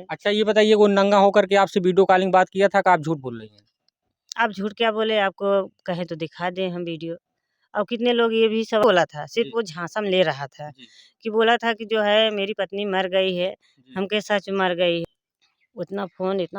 है। अच्छा ये बताइए, वो नंगा होकर के आपसे वीडियो कॉलिंग बात किया था कि आप झूठ बोल रही हैं? आप झूठ क्या बोले, आपको कहें तो दिखा दें हम वीडियो। और कितने लोग ये भी सब बोला था, सिर्फ़ जी। वो झांसा में ले रहा था जी। कि बोला था कि जो है मेरी पत्नी मर गई है, जी। हम कहे सच मर गई है। इतना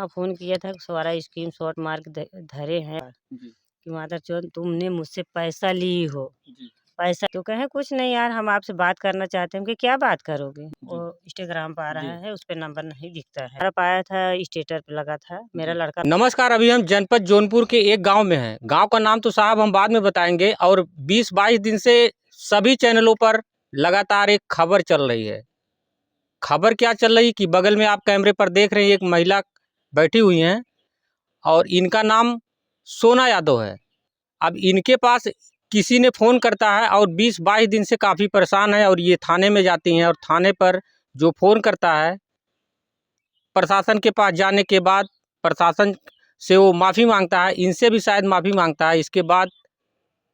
फ़ोन किया था कि सारा स्क्रीनशॉट मार के धरे हैं जी। कि मादरचोद तुमने मुझसे पैसा ली हो। जी। पैसा तो कहें कुछ नहीं यार, हम आपसे बात करना चाहते हैं। हम कहे क्या बात करोगे? वो जी। इंस्टाग्राम पे आ रहा जी। है, उस पे नंबर नहीं दिखता है। मेरा पाया था स्टेटस पे लगा था, मेरा जी। लड़का। नमस्कार, अभी हम जनपद जौनपुर के एक गांव में हैं। गांव का नाम तो साहब हम बाद में बताएंगे। और 20-22 दिन से सभी चैनलों पर लगातार एक खबर चल रही है। खबर क्या चल रही कि बगल में आप कैमरे पर देख रहे हैं, एक महिला बैठी हुई हैं और इनका नाम सोना यादव है। अब इनके पास किसी ने फ़ोन करता है और 20-22 दिन से काफ़ी परेशान है और ये थाने में जाती हैं और थाने पर जो फ़ोन करता है, प्रशासन के पास जाने के बाद प्रशासन से वो माफ़ी मांगता है, इनसे भी शायद माफ़ी मांगता है। इसके बाद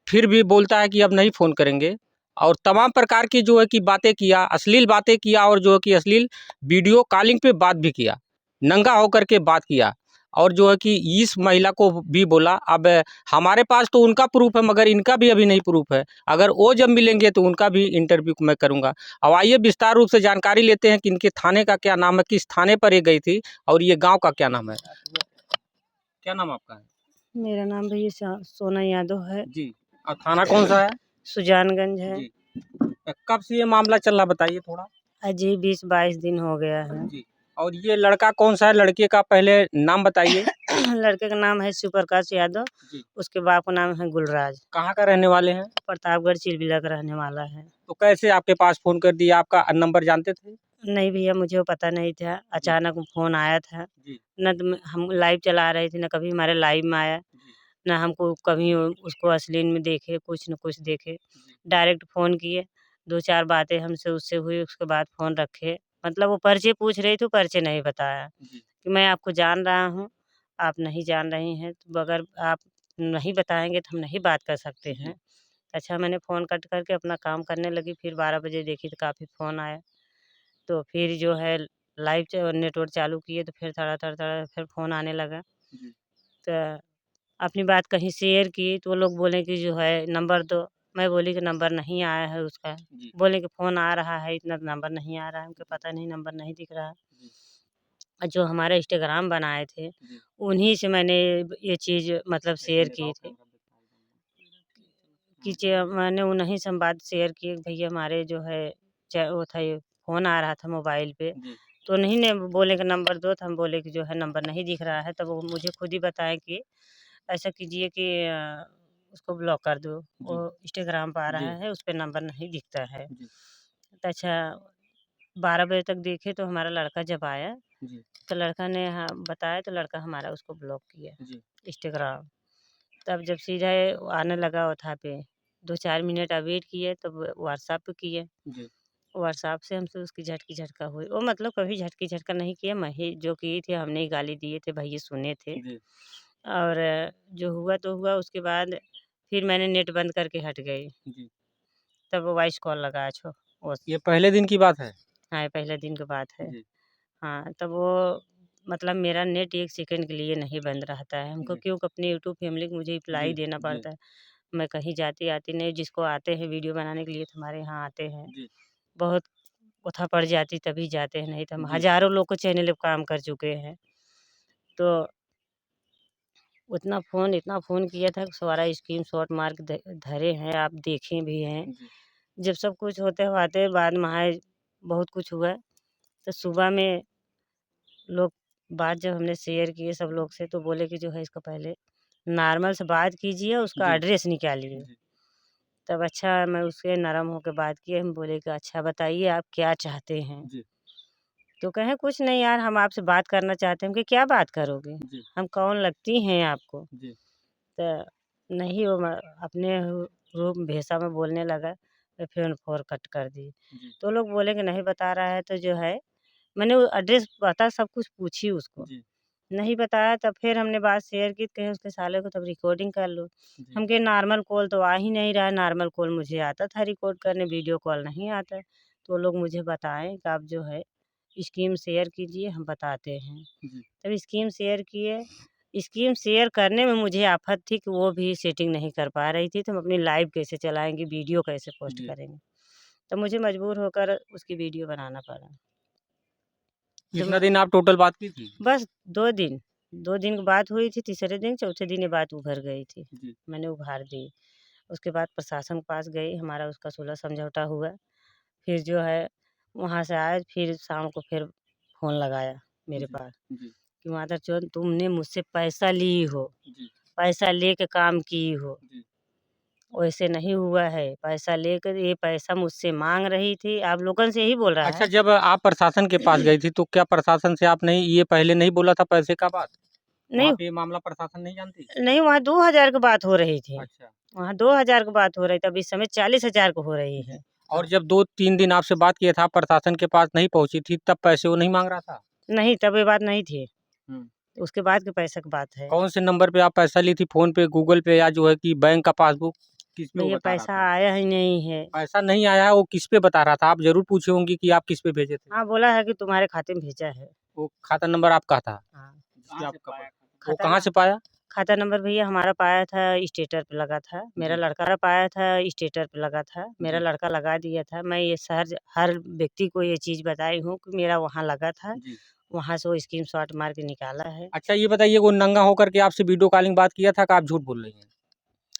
फिर भी बोलता है कि अब नहीं फ़ोन करेंगे और तमाम प्रकार की जो है कि बातें किया, अश्लील बातें किया और जो है कि अश्लील वीडियो कॉलिंग पे बात भी किया, नंगा होकर के बात किया और जो है कि इस महिला को भी बोला। अब हमारे पास तो उनका प्रूफ है मगर इनका भी अभी नहीं प्रूफ है। अगर वो जब मिलेंगे तो उनका भी इंटरव्यू मैं करूँगा। अब आइए विस्तार रूप से जानकारी लेते हैं कि इनके थाने का क्या नाम है, किस थाने पर ये गई थी और ये गाँव का क्या नाम है? क्या नाम आपका है? मेरा नाम भैया सोना यादव है। जी। और थाना कौन सा है? सुजानगंज है। जी। कब से ये मामला चल रहा बताइए थोड़ा? अजी 20-22 दिन हो गया है। जी। और ये लड़का कौन सा है? लड़के का पहले नाम बताइए। लड़के का नाम है शिवप्रकाश यादव, जी। उसके बाप का नाम है गुलराज। कहाँ का रहने वाले हैं? प्रतापगढ़ चिलबिला का रहने वाला है। तो कैसे आपके पास फ़ोन कर दिया? आपका नंबर जानते थे? नहीं भैया, मुझे वो पता नहीं था, जी। अचानक फ़ोन आया था। जी। न तो हम लाइव चला रहे थे, न कभी हमारे लाइव में आया, जी। न हमको कभी उसको अश्लील में देखे, कुछ न कुछ देखे। जी। डायरेक्ट फ़ोन किए, 2-4 बातें हमसे उससे हुई, उसके बाद फ़ोन रखे। मतलब वो परिचय पूछ रही थी, परिचय नहीं बताया जी। कि मैं आपको जान रहा हूँ, आप नहीं जान रही हैं, तो अगर आप नहीं बताएँगे तो हम नहीं बात कर सकते जी। हैं। अच्छा, मैंने फ़ोन कट करके अपना काम करने लगी, फिर 12 बजे देखी तो काफ़ी फ़ोन आया। तो फिर जो है लाइव नेटवर्क चालू किए तो फिर थड़ा-थड़ा फिर फ़ोन आने लगा। जी। तो अपनी बात कहीं शेयर की तो वो लोग बोले कि जो है नंबर दो। मैं बोली कि नंबर नहीं आया है उसका। जी। बोले कि फ़ोन आ रहा है, इतना नंबर नहीं आ रहा है। हमको पता नहीं, नंबर नहीं दिख रहा है। जी। और जो हमारा इंस्टाग्राम बनाए थे, जी। उन्हीं से मैंने ये चीज़ मतलब शेयर की थी कि मैंने उन्हीं से हम बात शेयर की कि भैया हमारे जो है वो था, ये फ़ोन आ रहा था मोबाइल पे। जी। तो उन्हीं ने बोले कि नंबर दो, तो हम बोले कि जो है नंबर नहीं दिख रहा है। तब वो मुझे खुद ही बताएँ कि ऐसा कीजिए कि उसको ब्लॉक कर दो, वो जी। इंस्टाग्राम पे आ रहा जी। है, उस पे नंबर नहीं दिखता है। जी। तो अच्छा 12 बजे तक देखे तो हमारा लड़का जब आया, जी। तो लड़का ने हाँ बताया, तो लड़का हमारा उसको ब्लॉक किया जी। इंस्टाग्राम। तब जब सीधा आने लगा वहाँ पे, 2-4 मिनट वेट किए, तब व्हाट्सएप पे किए। जी। व्हाट्सएप से हमसे उसकी झटकी झटका हुई। वो मतलब कभी झटकी झटका नहीं किया, मैं ही जो की थी, हमने ही गाली दिए थे, भैया सुने थे। जी। और जो हुआ तो हुआ, उसके बाद फिर मैंने नेट बंद करके हट गई। जी। तब वॉइस कॉल लगा वो। ये पहले दिन की बात है? हाँ, पहले दिन की बात है। जी। हाँ, तब वो मतलब मेरा नेट 1 सेकंड के लिए नहीं बंद रहता है। हमको जी। क्यों अपनी यूट्यूब फैमिली को मुझे रिप्लाई जी। देना जी। पड़ता है। मैं कहीं जाती-आती नहीं, जिसको आते हैं वीडियो बनाने के लिए तो हमारे यहाँ आते हैं। जी। बहुत उठा पड़ जाती तभी जाते हैं, नहीं तो हम जी। हज़ारों लोग को चैनल पे काम कर चुके हैं। तो इतना फ़ोन किया था कि सारा स्क्रीनशॉट मार के धरे हैं, आप देखे भी हैं। जी। जब सब कुछ होते-होते बाद में आए, बहुत कुछ हुआ, तो सुबह में लोग बात जब हमने शेयर किए सब लोग से, तो बोले कि जो है इसको पहले नॉर्मल से बात कीजिए, उसका जी। एड्रेस निकालिए। जी। तब अच्छा मैं उससे नरम होके बात किए, हम बोले कि अच्छा बताइए आप क्या चाहते हैं? जी। तो कहे कुछ नहीं यार, हम आपसे बात करना चाहते हैं। हम कहे क्या बात करोगे? जी। हम कौन लगती हैं आपको? जी। तो नहीं, वो अपने रूप भेषा में बोलने लगा, तो फिर फ़ोन कट कर दी। जी। तो लोग बोले कि नहीं बता रहा है, तो जो है मैंने वो एड्रेस पता सब कुछ पूछी उसको। जी। नहीं बताया, तब फिर हमने बात शेयर की, तो कहे उसके साले को तब रिकॉर्डिंग कर लो। जी। हम कहे नॉर्मल कॉल तो आ ही नहीं रहा है, नॉर्मल कॉल मुझे आता था रिकॉर्ड करने, वीडियो कॉल नहीं आता है। तो वो लोग मुझे बताएँ कि आप जो है स्कीम शेयर कीजिए, हम बताते हैं। जी। तब स्कीम शेयर किए। स्कीम शेयर करने में मुझे आफ़त थी कि वो भी सेटिंग नहीं कर पा रही थी, तो हम अपनी लाइव कैसे चलाएँगे, वीडियो कैसे पोस्ट जी। करेंगे। तो मुझे मजबूर होकर उसकी वीडियो बनाना पड़ा। जब कितना मैं दिन आप टोटल बात की थी? बस 2 दिन, 2 दिन की बात हुई थी, तीसरे दिन, चौथे दिन ये बात उभर गई थी। जी। मैंने उभार दी। उसके बाद प्रशासन के पास गई, हमारा उसका सुलह समझौता हुआ। फिर जो है वहाँ से आए, फिर शाम को फिर फ़ोन लगाया मेरे जी। पास जी। कि मादरचोद तुमने मुझसे पैसा ली हो, जी। पैसा लेके काम की हो, जी। वैसे नहीं हुआ है। पैसा लेकर ये पैसा मुझसे माँग रही थी, आप लोगन से यही बोल रहा अच्छा, है। जब आप प्रशासन के पास गई थी, तो क्या प्रशासन से आपने ये पहले नहीं बोला था पैसे का बात? वहाँ नहीं, पे ये मामला प्रशासन नहीं जानती? नहीं वहाँ 2000 की बात हो रही थी। अच्छा। वहाँ 2000 की बात हो रही थी, अब इस समय 40,000 की हो रही जी। है। और हाँ, जब 2-3 दिन आपसे बात किया था, प्रशासन के पास नहीं पहुँची थी, तब पैसे वो नहीं माँग रहा था? नहीं तब ये बात नहीं थी, हुँ। उसके बाद के पैसे की बात है। कौन से नंबर पे आप पैसा ली थी? फ़ोन पे, गूगल पे या जो है कि बैंक का पासबुक? किस पे वो भैया बता रहा पैसा था? आया ही नहीं है। पैसा नहीं आया है, वो किस पे बता रहा था? आप ज़रूर पूछी होंगी कि आप किस पे भेजे थे? हाँ, बोला है कि तुम्हारे खाते में भेजा है। वो खाता नंबर आपका था? हाँ, जिसपे आपका वो खाता कहाँ न से पाया? खाता नंबर भैया हमारा पाया था स्टेटर पे लगा था। मेरा जी। लड़का पाया था स्टेटर पे लगा था। मेरा जी। लड़का लगा दिया था। मैं ये हर व्यक्ति को ये चीज़ बताई हूँ कि मेरा वहाँ लगा था। जी। वहाँ से वो स्क्रीनशॉट मार के निकाला है। अच्छा, ये बताइए, वो नंगा होकर के आपसे वीडियो कॉलिंग बात किया था कि आप झूठ बोल रही हैं?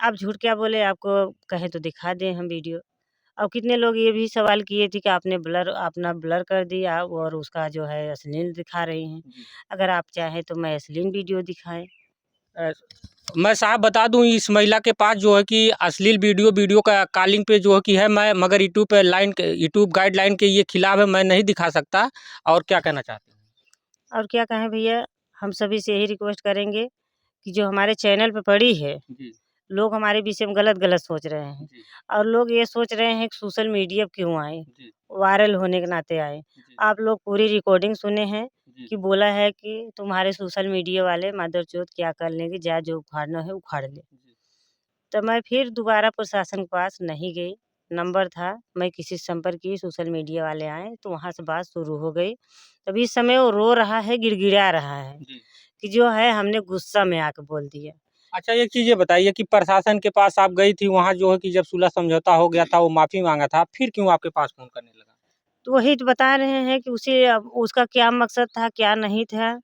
आप झूठ क्या बोले, आपको कहें तो दिखा दें हम वीडियो। और कितने लोग ये भी सवाल किए थे कि आपने अपना ब्लर कर दिया और उसका जो है अश्लील दिखा रही हैं। जी। अगर आप चाहें तो मैं अश्लील वीडियो दिखाएँ। अ, मैं साहब बता दूँ, इस महिला के पास जो है कि अश्लील वीडियो का कॉलिंग पे जो है कि है, मैं मगर यूट्यूब गाइडलाइन के ये खिलाफ है, मैं नहीं दिखा सकता। और क्या कहना चाहते हैं? और क्या कहें भैया, हम सभी से यही रिक्वेस्ट करेंगे कि जो हमारे चैनल पे पड़ी है, जी। लोग हमारे विषय में गलत-गलत सोच रहे हैं। जी। और लोग ये सोच रहे हैं कि सोशल मीडिया पे क्यों आए, जी। वायरल होने के नाते आए। जी। आप लोग पूरी रिकॉर्डिंग सुने हैं जी। कि बोला है कि तुम्हारे सोशल मीडिया वाले मादरचोद क्या कर लेंगे, जा जो उखाड़ना है उखाड़ ले। जी। तो मैं फिर दोबारा प्रशासन के पास नहीं गई, नंबर था, मैं किसी से संपर्क की, सोशल मीडिया वाले आए, तो वहाँ से बात शुरू हो गई। तब इस समय वो रो रहा है, गिड़गिड़ा रहा है जी। कि जो है हमने गुस्सा में आके बोल दिया। अच्छा, एक चीज़ ये बताइए कि प्रशासन के पास आप गई थी, वहाँ जो है कि जब सुलह समझौता हो गया था, वो माफ़ी माँगा था, फिर क्यों आपके पास फ़ोन करने लगा? तो वही तो बता रहे हैं कि उसे अब उसका क्या मकसद था, क्या नहीं था,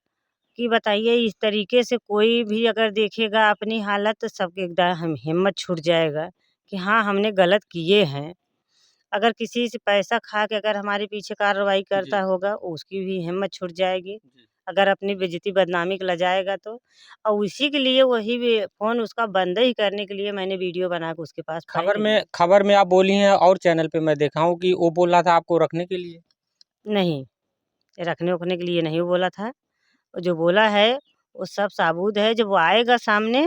कि बताइए इस तरीके से कोई भी अगर देखेगा अपनी हालत तो सबके एकदम हम हिम्मत छूट जाएगा कि हाँ, हमने गलत किए हैं। अगर किसी से पैसा खा के अगर हमारे पीछे कार्रवाई करता जी। होगा, उसकी भी हिम्मत छूट जाएगी। जी। अगर अपनी बेइज़्ज़ती बदनामी के लजाएगा तो। और उसी के लिए वही वे फ़ोन उसका बंद ही करने के लिए मैंने वीडियो बना के उसके पास खबर फाइल दी। में खबर में आप बोली हैं, और चैनल पे मैं देखा हूँ कि वो बोल रहा था आपको रखने के लिए। नहीं, रखने-वखने के लिए नहीं बोला था। वो जो बोला है, वो सब साबूत है। जब वो आएगा सामने,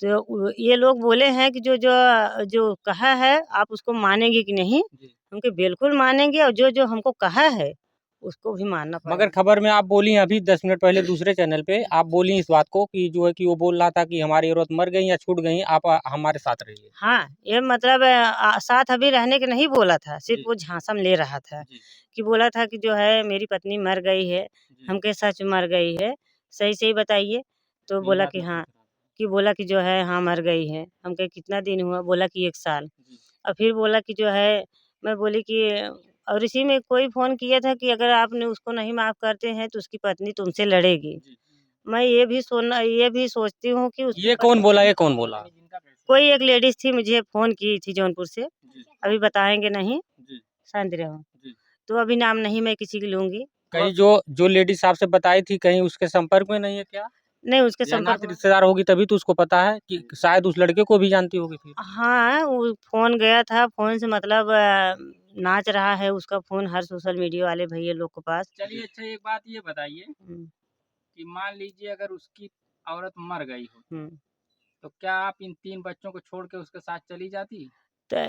तो ये लोग बोले हैं कि जो जो जो कहा है, आप उसको मानेंगे कि नहीं? जी। हम कहे बिल्कुल मानेंगे और जो-जो हमको कहा है, उसको भी मानना मगर पड़ेगा। खबर में आप बोली अभी 10 मिनट पहले दूसरे चैनल पे, आप बोली इस बात को कि जो है कि वो बोल रहा था कि हमारी औरत मर गई या छूट गई, आप हमारे साथ रहिए। हाँ, ये मतलब साथ अभी रहने के नहीं बोला था, सिर्फ़ जी। वो झांसा में ले रहा था, जी। कि बोला था कि जो है मेरी पत्नी मर गई है। जी। हम कहे सच मर गई है, सही-सही बताइए? तो यही बोला बात कि मैं हाँ, पूछ रहा था। कि बोला कि जो है हाँ, मर गई है। हम कहे कितना दिन हुआ? बोला कि 1 साल। जी। और फिर बोला कि जो है मैं बोली कि और इसी में कोई फ़ोन किया था कि अगर आपने उसको नहीं माफ़ करते हैं तो उसकी पत्नी तुमसे लड़ेगी। जी। मैं ये भी सोचती हूँ कि उसकी ये कौन पत्नी बोला, ये कौन बोला? कोई एक लेडीज़ थी मुझे फ़ोन की थी जौनपुर से, जी। अभी बताएँगे नहीं, जी। शांत रहो। जी। तो अभी नाम नहीं मैं किसी की लूँगी। वो कहीं जो जो लेडीज़ आपसे बताई थी, कहीं उसके संपर्क में नहीं है क्या? नहीं उसके या संपर्क नात में रिश्तेदार होगी तभी तो उसको पता है कि शायद उस लड़के को भी जानती होगी फिर। हाँ, वो फ़ोन गया था, फ़ोन से मतलब नाच रहा है उसका फ़ोन हर सोशल मीडिया वाले भैया लोग के पास। चलिए, अच्छा एक बात ये बताइए हुँ, कि मान लीजिए अगर उसकी औरत मर गई होती, हुँ। तो क्या आप इन 3 बच्चों को छोड़ के उसके साथ चली जाती? तो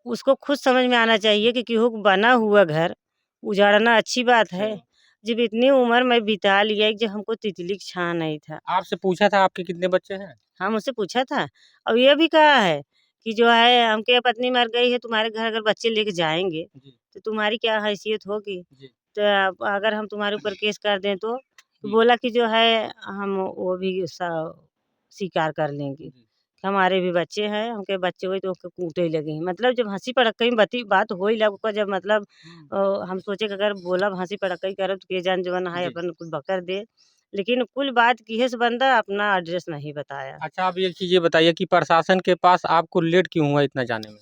उसको खुद समझ में आना चाहिए कि केहू का बना हुआ घर उजाड़ना अच्छी बात है। सही। जब इतनी उम्र मैं बिता लिया कि जब हमको तितली की छाँ नहीं था। आपसे पूछा था आपके कितने बच्चे हैं? हाँ, मुझसे पूछा था और ये भी कहा है कि जो है हमके पत्नी मर गई है, तुम्हारे घर अगर बच्चे लेके जाएँगे, जी। तो तुम्हारी क्या हैसियत होगी? जी। तो अगर हम तुम्हारे ऊपर केस कर दें तो बोला कि जो है हम वो भी स्वीकार कर लेंगे कि हमारे भी बच्चे हैं, हमके बच्चे हुए तो उसके कूटे लगे। मतलब जब हंसी पड़क्कई में बात हो ही लग जब मतलब हम सोचे कि अगर बोला हंसी पड़क्कई करब तो के जान जवन है जी। अपन कुछ बकर दे, लेकिन कुल बात किए से बंदा अपना एड्रेस नहीं बताया। अच्छा, आप एक चीज़ ये बताइए कि प्रशासन के पास आपको लेट क्यों हुआ इतना जाने में?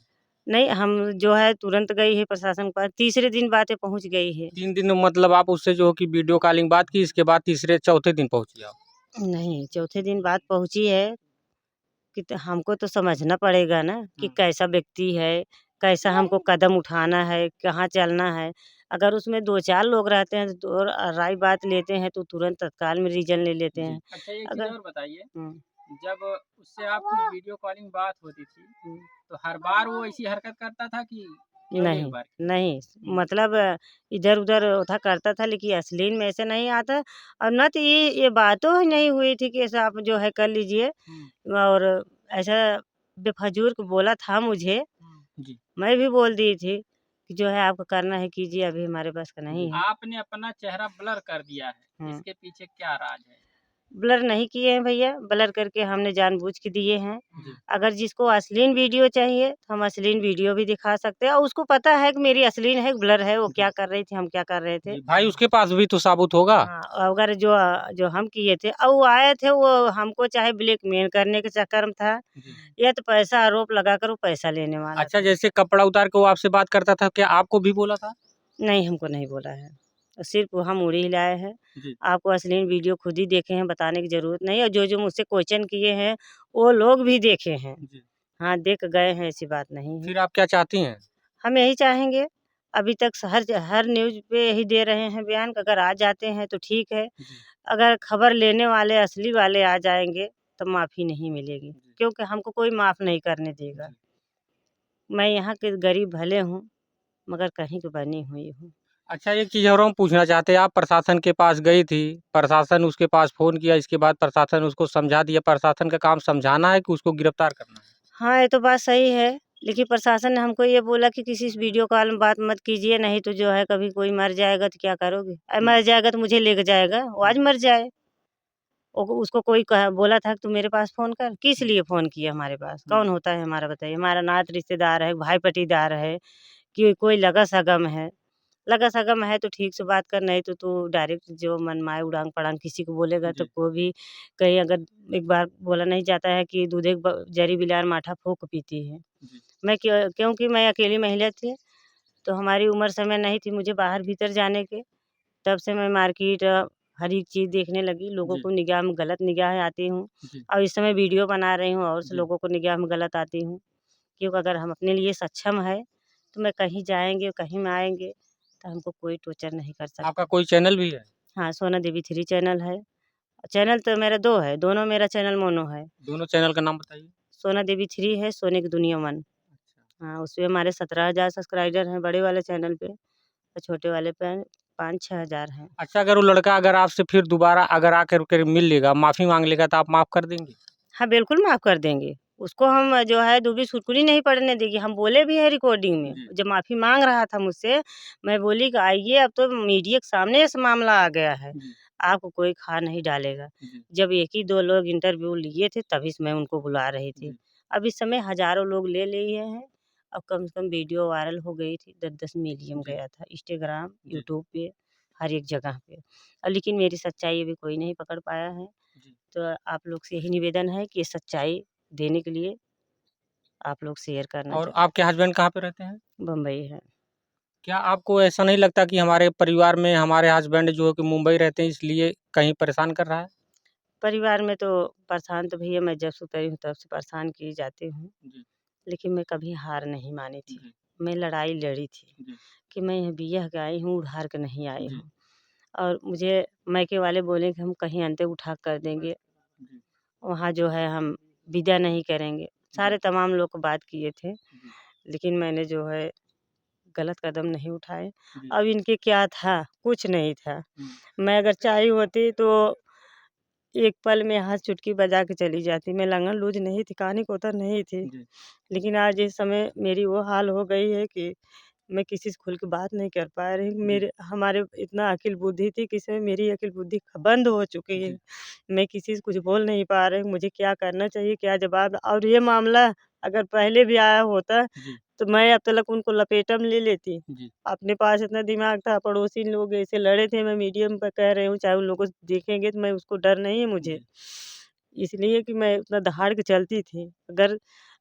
नहीं, हम जो है तुरंत गई है प्रशासन के पास, तीसरे दिन बातें पहुँच गई है। 3 दिन मतलब आप उससे जो है कि वीडियो कॉलिंग बात की, इसके बाद तीसरे चौथे दिन पहुँची आप? नहीं, चौथे दिन बात पहुँची है कि त हमको तो समझना पड़ेगा ना कि कैसा व्यक्ति है, कैसा हमको कदम उठाना है, कहाँ चलना है। अगर उसमें 2-4 लोग रहते हैं तो और राय बात लेते हैं तो तुरंत तत्काल में रीजन ले लेते जी। हैं। अच्छा, एक चीज़ अगर और बताइए, हुँ, जब उससे आपकी वीडियो कॉलिंग बात होती थी, हुँ। तो हर बार वो ऐसी हरकत करता था कि केवल एक नहीं, बार? नहीं, हुँ। मतलब इधर-उधर था करता था लेकिन अश्लील में ऐसे नहीं आता और ना तो ये बातों ही नहीं हुई थी कि ऐसा आप जो है कर लीजिए हुँ, और ऐसा बेफजूल बोला था मुझे, हुँ। जी। मैं भी बोल दी थी कि जो है आपको करना है कीजिए, अभी हमारे पास का जी। नहीं है। आपने अपना चेहरा ब्लर कर दिया है, हुँ। इसके पीछे क्या राज है? ब्लर नहीं किए हैं भैया, ब्लर करके हमने जानबूझ के दिए हैं। जी। अगर जिसको अश्लील वीडियो चाहिए, तो हम अश्लील वीडियो भी दिखा सकते हैं और उसको पता है कि मेरी अश्लील है, ब्लर है, वो जी। क्या कर रही थी, हम क्या कर रहे थे। जी, भाई उसके पास भी तो सबूत होगा। हाँ, अगर जो जो हम किए थे और वो आए थे वो हमको चाहे ब्लैकमेल करने के चक्कर में था जी। या तो पैसा आरोप लगाकर वो पैसा लेने वाला अच्छा, था। जैसे कपड़ा उतार के वो आपसे बात करता था, क्या आपको भी बोला था? नहीं, हमको नहीं बोला है। सिर्फ़ हम उड़ी हिलाए हैं। जी। आपको अश्लील वीडियो खुद ही देखे हैं, बताने की ज़रूरत नहीं है और जो-जो मुझसे क्वेश्चन किए हैं, वो लोग भी देखे हैं। जी। हाँ, देख गए हैं, ऐसी बात नहीं है। फिर आप क्या चाहती हैं? हम यही चाहेंगे, अभी तक हर न्यूज़ पे यही दे रहे हैं बयान कि अगर आ जाते हैं तो ठीक है, जी। अगर खबर लेने वाले असली वाले आ जाएँगे, तो माफ़ी नहीं मिलेगी, जी। क्योंकि हमको कोई माफ़ नहीं करने देगा। जी। मैं यहाँ की गरीब भले हूँ, मगर कहीं की बनी हुई हूँ। अच्छा, एक चीज़ और हम पूछना चाहते हैं, आप प्रशासन के पास गई थी, प्रशासन उसके पास फ़ोन किया, इसके बाद प्रशासन उसको समझा दिया, प्रशासन का काम समझाना है कि उसको गिरफ्तार करना है? हाँ, ये तो बात सही है, लेकिन प्रशासन ने हमको ये बोला कि किसी से वीडियो कॉल में बात मत कीजिए, नहीं तो जो है कभी कोई मर जाएगा तो क्या करोगे? मर जाएगा तो मुझे लेके जाएगा, वो आज मर जाए। उसको कोई कहा बोला था कि तू मेरे पास फ़ोन कर, किस लिए फ़ोन किया हमारे पास? कौन होता है हमारा बताइए? हमारा नात रिश्तेदार है, भाई पटीदार है, कि कोई लगा-सगम है। लगा-सगम है तो ठीक से बात कर, नहीं तो तू डायरेक्ट जो मनमाए उड़ांग-पड़ांग किसी को बोलेगा तो जी। कोई भी कहीं अगर एक बार बोला नहीं जाता है कि दूधे ब जरी बिलार माठा फूँक पीती है। जी। मैं क्योंकि मैं अकेली महिला थी, तो हमारी उम्र समय नहीं थी मुझे बाहर-भीतर जाने के, तब से मैं मार्केट हर एक चीज़ देखने लगी, लोगों जी। को निगाह में गलत निगाह आती हूँ जी। और इस समय वीडियो बना रही हूँ और से जी। लोगों को निगाह में गलत आती हूँ। क्योंकि अगर हम अपने लिए सक्षम है, तो मैं कहीं जाएँगे, कहीं में आएँगे, तो हमको कोई टॉर्चर नहीं कर आपका सकता। कोई चैनल भी है? हाँ, सोना देवी 3 चैनल है। चैनल तो मेरा 2 है, दोनों मेरा चैनल मोनो है। दोनों चैनल का नाम बताइए? सोना देवी 3 है, सोने की दुनिया 1। अच्छा। हाँ, उसपे हमारे 17,000 सब्सक्राइबर हैं बड़े वाले चैनल पे और छोटे वाले पे 5-6 हज़ार हैं। अच्छा, अगर वो लड़का अगर आपसे फिर दोबारा अगर आकर के मिल लेगा, माफ़ी माँग लेगा तो आप माफ़ कर देंगी? हाँ, बिल्कुल माफ़ कर देंगे। उसको हम जो है दूबी सुरकुरी नहीं पड़ने देंगे। हम बोले भी हैं रिकॉर्डिंग में, जी। जब माफ़ी माँग रहा था मुझसे, मैं बोली कि आइए अब तो मीडिया के सामने इस मामला आ गया है। जी। आपको कोई खा नहीं डालेगा। जी। जब 1 ही 2 लोग इंटरव्यू लिए थे तभी से मैं उनको बुला रही थी। जी। अब इस समय हज़ारों लोग ले लिए हैं और कम से कम वीडियो वायरल हो गई थी, 10-10 मिलियन जी। गया था इंस्टाग्राम, जी। यूट्यूब पे, हर एक जगह पे। लेकिन मेरी सच्चाई अभी कोई नहीं पकड़ पाया है। जी। तो आप लोग से यही निवेदन है कि ये सच्चाई देने के लिए आप लोग शेयर करना और ज़रूर। आपके हस्बैंड कहाँ पे रहते हैं? बम्बई है। क्या आपको ऐसा नहीं लगता कि हमारे परिवार में हमारे हस्बैंड जो है कि मुंबई रहते हैं इसलिए कहीं परेशान कर रहा है? परिवार में तो परेशान तो भैया मैं जब से उतरी हूँ तब से परेशान की जाती हूँ, जी। लेकिन मैं कभी हार नहीं मानी थी। जी। मैं लड़ाई लड़ी थी जी। कि मैं यहाँ बियाह के आई हूँ, उधार के नहीं आई जी। हूँ और मुझे मायके वाले बोले कि हम कहीं अंते उठा कर देंगे, जी। वहाँ जो है हम विदा नहीं करेंगे। जी। सारे तमाम लोग बात किए थे, जी। लेकिन मैंने जो है गलत कदम नहीं उठाए। जी। अब इनके क्या था? कुछ नहीं था। हुँ। मैं अगर चाही होती तो एक पल में हाथ चुटकी बजा के चली जाती। मैं लंगड़ लूज़ नहीं थी, कहानी कोतर नहीं थी। जी। लेकिन आज इस समय मेरी वो हाल हो गई है कि मैं किसी से खुल के बात नहीं कर पा रही। मेरे हमारे इतना अकिल बुद्धि थी कि इसमें मेरी अकिल बुद्धि बंद हो चुकी है। मैं किसी से कुछ बोल नहीं पा रही हूँ, मुझे क्या करना चाहिए, क्या जवाब, और ये मामला अगर पहले भी आया होता तो मैं अब तक उनको लपेटा में ले लेती। अपने पास इतना दिमाग था, पड़ोसी लोग ऐसे लड़े थे, मैं मीडियम पे कह रही हूँ, चाहे उन लोगों को देखेंगे तो मैं उसको डर नहीं है मुझे। इसलिए कि मैं उतना दहाड़ के चलती थी। अगर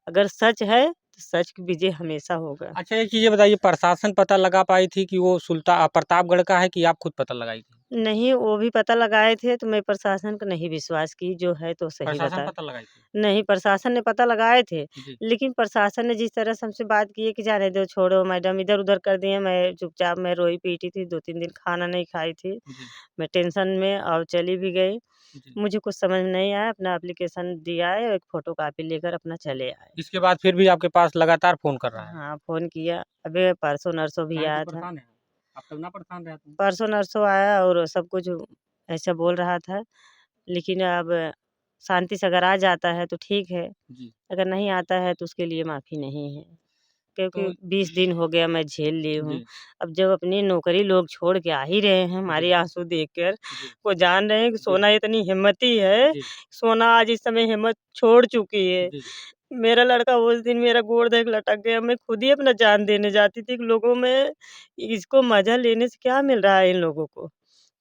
अगर सच है तो सच की विजय हमेशा होगा। अच्छा, एक चीज़ ये बताइए, प्रशासन पता लगा पाई थी कि वो प्रतापगढ़ का है कि आप खुद पता लगाई थी? नहीं, वो भी पता लगाए थे तो मैं प्रशासन का नहीं विश्वास की, जो है तो सही प्रशासन बता। पता लगाई थी? नहीं, प्रशासन ने पता लगाए थे, जी, लेकिन प्रशासन ने जिस तरह से हमसे बात की है कि जाने दो, छोड़ो मैडम, इधर-उधर कर दिए। मैं चुपचाप मैं रोई-पीटी थी, 2-3 दिन खाना नहीं खाई थी। जी, मैं टेंशन में और चली भी गई। जी। मुझे कुछ समझ में नहीं आया, अपना एप्लीकेशन दिया है, एक फ़ोटोकॉपी लेकर अपना चले आए। इसके बाद फिर भी आपके पास लगातार फ़ोन कर रहा है? हाँ, फ़ोन किया, अबे परसों-नरसों भी काहे कि आया था। परेशान हैं आप? आप तब ना परेशान रहते हैं? परसों-नरसों आया और सब कुछ ऐसा बोल रहा था, लेकिन अब शांति से अगर आ जाता है तो ठीक है, जी, अगर नहीं आता है तो उसके लिए माफ़ी नहीं है। क्योंकि तो 20 दिन हो गया मैं झेल ली हूँ। जी, अब जब अपनी नौकरी लोग छोड़ के आ ही रहे हैं जी, हमारे आँसू देखकर, जी, वो जान रहे हैं कि जी, सोना इतनी हिम्मती है, जी, सोना आज इस समय हिम्मत छोड़ चुकी है। जी, मेरा लड़का उस दिन मेरा गोड़ देख लटक गया, मैं खुद ही अपना जान देने जाती थी कि लोगों में इसको मज़ा लेने से क्या मिल रहा है इन लोगों को,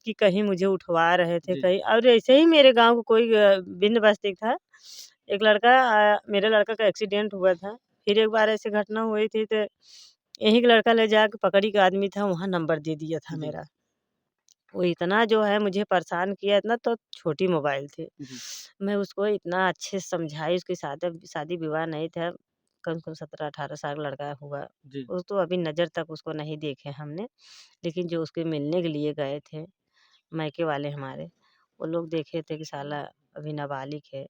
कि कहीं मुझे उठवा रहे थे जी, कहीं, और ऐसे ही मेरे गाँव को कोई बिंद बस्ती था। एक लड़का मेरे लड़का का एक्सीडेंट हुआ था। फिर एक बार ऐसी घटना हुई थी तो यहीं के लड़का ले जाके पकड़ी का आदमी था, वहाँ नंबर दे दिया था जी, मेरा। वो इतना जो है मुझे परेशान किया, इतना तो छोटी मोबाइल थी। जी, मैं उसको इतना अच्छे से समझाई, उसकी शादी-विवाह नहीं था, कम से कम 17-18 साल का लड़का हुआ। जी, वो तो अभी नज़र तक उसको नहीं देखे हमने, लेकिन जो उसके मिलने के लिए गए थे, मायके वाले हमारे, वो लोग देखे थे कि साला अभी नाबालिग है।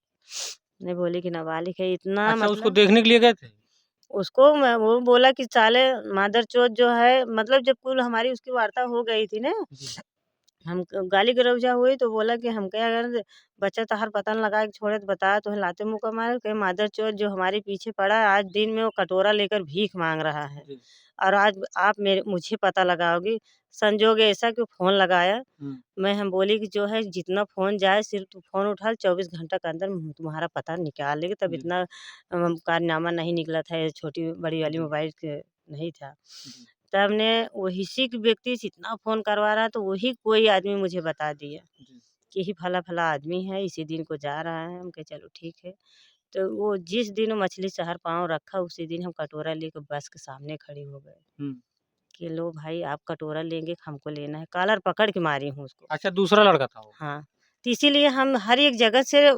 मैं बोली कि नाबालिग है, इतना अच्छा, उसको मतलब देखने के लिए गए थे? उसको मैं वो बोला कि साले मादरचोद जो है, मतलब जब कुल हमारी उसकी वार्ता हो गई थी ना, जी, हम गाली गलौजा हुई तो बोला कि हमके अगर बच्चा तोहार पता न लगा के छोड़े तो बता, तोहे लाते मुक्का मारे, कहे मादरचोद जो हमारे पीछे पड़ा है, आज दिन में वो कटोरा लेकर भीख मांग रहा है, जी, और आज आप मेरे मुझे पता लगाओगी। संजोग ऐसा कि फ़ोन लगाया, हुँ, हम बोली कि जो है जितना फ़ोन जाए सिर्फ़ तू फ़ोन उठा, 24 घंटा के अंदर तुम्हारा पता निकाल लेंगे। तब जी, इतना कारनामा नहीं निकला था, ये छोटी बड़ी वाली जी, मोबाइल के नहीं था। जी, तब ने वही सी के व्यक्ति से इतना फ़ोन करवा रहा, तो वही कोई आदमी मुझे बता दिया जी, कि ये फला-फला आदमी है, इसी दिन को जा रहा है। हम कहे चलो ठीक है। तो वो जिस दिन वो मछली शहर पाँव रखा, उसी दिन हम कटोरा लेके बस के सामने खड़े हो गए हुँ। कि लो भाई, आप कटोरा लेंगे, हमको लेना है। कॉलर पकड़ के मारी हूँ उसको। अच्छा, दूसरा लड़का था वो? हाँ, तो इसीलिए हम हर एक जगह से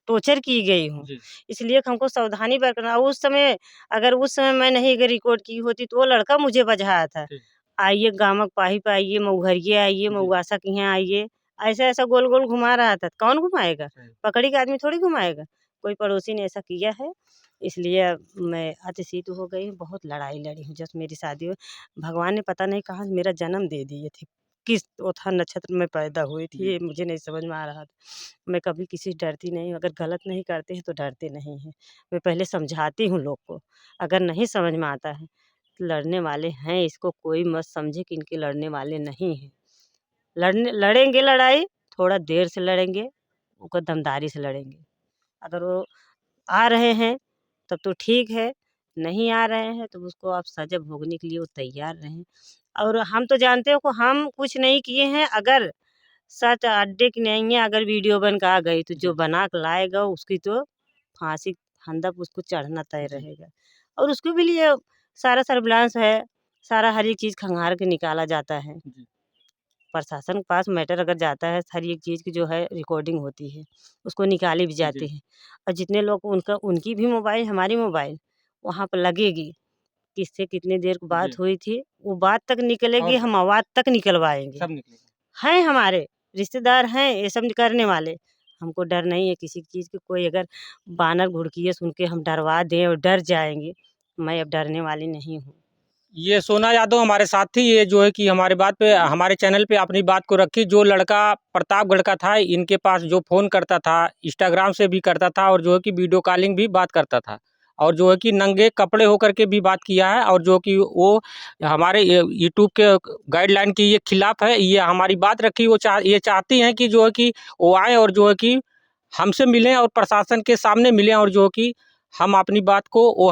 टॉर्चर की गई हूँ। जी, इसलिए कि हमको सावधानी बरतना, उस समय अगर उस समय मैं नहीं अगर रिकॉर्ड की होती तो वो लड़का मुझे बजाया था। जी, आइए गामक पाही पे आइए, मऊघरिया आइए, जी, मऊआसा के यहाँ आइए। ऐसा-ऐसा गोल-गोल घुमा रहा था। कौन घुमाएगा? सही। पकड़ी का आदमी थोड़ी घुमाएगा। कोई पड़ोसी ने ऐसा किया है, इसलिए अब मैं अतिशीत हो गई हूँ, बहुत लड़ाई लड़ी हूँ। जब मेरी शादी हुई, भगवान ने पता नहीं कहाँ से मेरा जन्म दे दिए थे। किस ओथा नक्षत्र में पैदा हुई थी, जी, ये मुझे नहीं समझ में आ रहा था। मैं कभी किसी से डरती नहीं हूँ, अगर गलत नहीं करते हैं तो डरते नहीं हैं। मैं पहले समझाती हूँ लोग को, अगर नहीं समझ में आता है, तो लड़ने वाले हैं, इसको कोई मत समझे कि इनके लड़ने वाले नहीं हैं। लड़ेंगे लड़ाई, थोड़ा देर से लड़ेंगे, वो दमदारी से लड़ेंगे। अगर वो आ रहे हैं, तब तो ठीक है, नहीं आ रहे हैं तो उसको आप सज़ा भोगने के लिए वो तैयार रहें। और हम तो जानते हो कि हम कुछ नहीं किए हैं, अगर सच अड्डे की नहीं है, अगर वीडियो बन के आ गई तो जो जी, बना के लाएगा उसकी तो फांसी फंदा पे उसको चढ़ना तय जी, रहेगा। और उसके भी लिए सारा सर्विलांस है, सारा हर एक चीज़ खंगाल के निकाला जाता है। जी, प्रशासन के पास मैटर अगर जाता है, हर एक चीज़ की जो है रिकॉर्डिंग होती है, उसको निकाली भी जाती जी, है। और जितने लोग उनकी भी मोबाइल, हमारी मोबाइल वहाँ पे लगेगी, किससे कितनी देर को जी, बात हुई थी, वो बात तक निकलेगी, और क्या? हम आवाज़ तक निकलवाएँगे। सब निकलेगा। हैं हमारे, रिश्तेदार हैं ये सब करने वाले। हमको डर नहीं है किसी चीज़ की, कोई अगर बानर भुड़किए सुन के हम डरवा दें और डर जाएँगे, मैं अब डरने वाली नहीं हूँ। ये सोना यादव हमारे साथी, ये जो है कि हमारे बात पे हमारे चैनल पे अपनी बात को रखी। जो लड़का प्रतापगढ़ का था, इनके पास जो फ़ोन करता था, इंस्टाग्राम से भी करता था और जो है कि वीडियो कॉलिंग भी बात करता था। और जो है कि नंगे कपड़े होकर के भी बात किया है, और जो कि वो हमारे यूट्यूब के गाइडलाइन के ये खिलाफ है। ये हमारी बात रखी, वो ये चाहती हैं कि जो है कि वो आए और जो है कि हमसे मिलें और प्रशासन के सामने मिलें, और जो कि हम अपनी बात को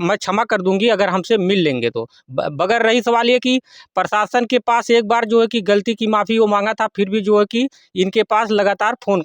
मैं क्षमा कर दूंगी अगर हमसे मिल लेंगे तो। बगैर रही सवाल ये कि प्रशासन के पास एक बार जो है कि गलती की माफ़ी वो मांगा था, फिर भी जो है कि इनके पास लगातार फ़ोन